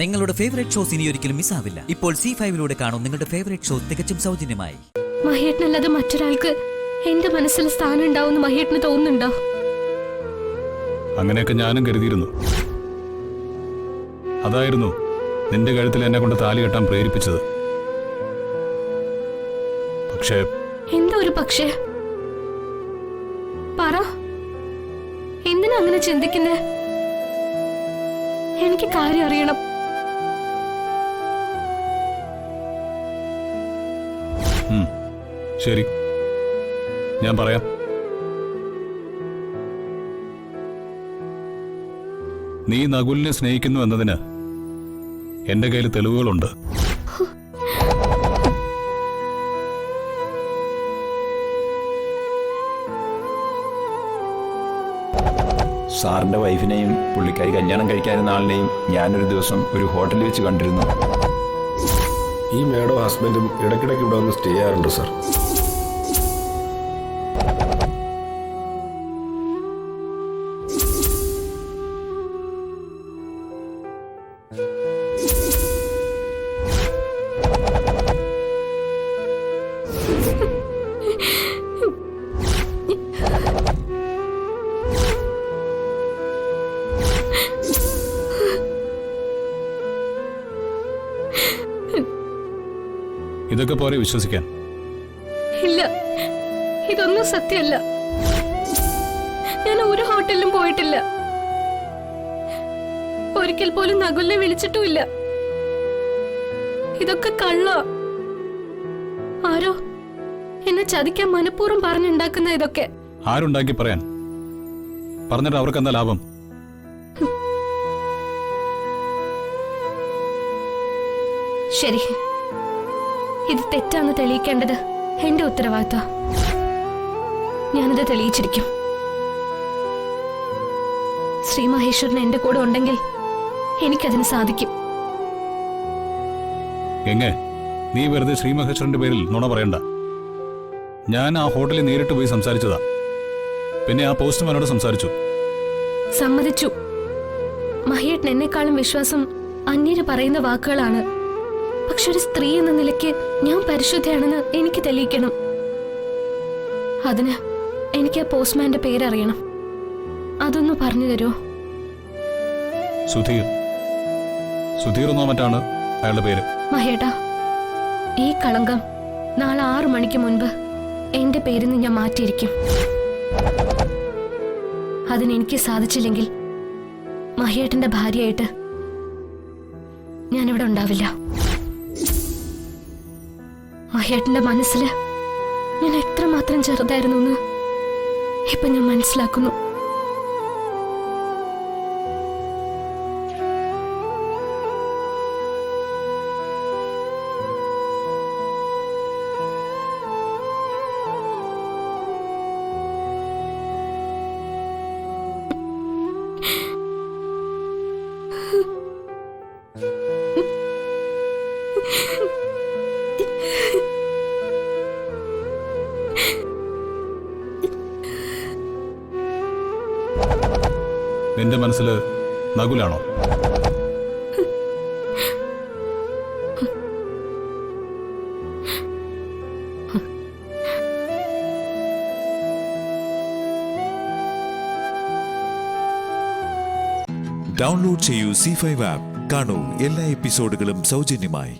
നിങ്ങളുടെ favourite shows ഇനി ഒരിക്കലും മിസ്സാവില്ല. ഇപ്പോൾ C5 കാണും നിങ്ങളുടെ ഫേവറേറ്റ് ഷോ തികച്ചും സൗജന്യമായി. മഹേട്ടനല്ലാതെ മറ്റൊരാൾക്ക് എന്റെ മനസ്സിൽ സ്ഥാനം ഉണ്ടാവുമെന്ന് മഹേട്ടന് തോന്നുന്നുണ്ടോ? അങ്ങനെയൊക്കെ ഞാനും കരുതിയിരുന്നു. അതായിരുന്നു നിന്റെ കഴുത്തിൽ എന്നെ കൊണ്ട് താലി കെട്ടാൻ പ്രേരിപ്പിച്ചത്. പക്ഷേ എന്താ ഒരു പക്ഷേ? പറ, എന്തിനാ അങ്ങനെ ചിന്തിക്കുന്നേ? എനിക്ക് കാര്യം അറിയണം. ശരി, ഞാൻ പറയാം. നീ നകുലിനെ സ്നേഹിക്കുന്നു എന്നതിന് എന്റെ കയ്യിൽ തെളിവുകളുണ്ട്. സാറിന്റെ വൈഫിനെയും പുള്ളിക്കാരി കല്യാണം കഴിക്കാനുള്ള ആളിനെയും ഞാനൊരു ദിവസം ഒരു ഹോട്ടലിൽ വെച്ച് കണ്ടിരുന്നു. ഈ മേഡം ഹസ്ബൻഡും ഇടയ്ക്കിടയ്ക്ക് ഇവിടെ വന്ന് സ്റ്റേ ചെയ്യാറുണ്ട് സാർ. ഇതൊക്കെ പോരെ വിശ്വസിക്കാൻ? ഇല്ല, ഇതൊന്നും സത്യമല്ല. ഞാൻ ഒരു ഹോട്ടലിലും പോയിട്ടില്ല. ഒരിക്കൽ പോലും നകുലിനെ വിളിച്ചിട്ടുമില്ല. ഇതൊക്കെ കള്ള. ആരോ എന്നെ ചതിക്കാൻ മനഃപൂർവ്വം പറഞ്ഞുണ്ടാക്കുന്ന ഇതൊക്കെ. ആരുണ്ടാക്കി പറയാൻ? പറഞ്ഞിട്ട് അവർക്ക് എന്താ ലാഭം? ശരി, ഇത് തെറ്റാന്ന് തെളിയിക്കേണ്ടത് എന്റെ ഉത്തരവാദിത്വം. ഞാനിത് തെളിയിച്ചിരിക്കും. ശ്രീ മഹേശ്വരൻ എന്റെ കൂടെ ഉണ്ടെങ്കിൽ എനിക്കതിന് സാധിക്കും. എങ്ങേ നീ വെറുതെ ശ്രീമഹേശ്വരന്റെ പേരിൽ നുണ പറയണ്ട. ഞാൻ ആ ഹോട്ടലിൽ നേരിട്ട് പോയി സംസാരിച്ചതാ. പിന്നെ ആ പോസ്റ്റ്മാനോട് സംസാരിച്ചു. സമ്മതിച്ചു. മഹേട്ടൻ എന്നെക്കാളും വിശ്വാസം അന്യര് പറയുന്ന വാക്കുകളാണ്. പക്ഷെ ഒരു സ്ത്രീ എന്ന നിലയ്ക്ക് ഞാൻ പരിശുദ്ധയാണെന്ന് എനിക്ക് തെളിയിക്കണം. അതിന് എനിക്ക് ആ പോസ്റ്റ്മാന്റെ പേരറിയണം. അതൊന്ന് പറഞ്ഞു തരുമോ? സുധീർ. സുധീർ എന്നോ മറ്റാണ് അയാളുടെ പേര്. മഹേട്ടാ, ഈ കളങ്കം നാളെ 6 മണിക്ക് മുൻപ് എന്റെ പേരിൽ നിന്ന് ഞാൻ മാറ്റിയിരിക്കും. അതിനെനിക്ക് സാധിച്ചില്ലെങ്കിൽ മഹേട്ടന്റെ ഭാര്യയായിട്ട് ഞാനിവിടെ ഉണ്ടാവില്ല. മഹേട്ടന്റെ മനസ്സില് ഞാൻ എത്രമാത്രം ചെറുതായിരുന്നു എന്ന് ഇപ്പൊ ഞാൻ മനസ്സിലാക്കുന്നു. നിന്റെ മനസ്സില് നകുലാണോ? ഡൗൺലോഡ് ചെയ്യൂ C5 ആപ്പ്. കാണൂ എല്ലാ എപ്പിസോഡുകളും സൗജന്യമായി.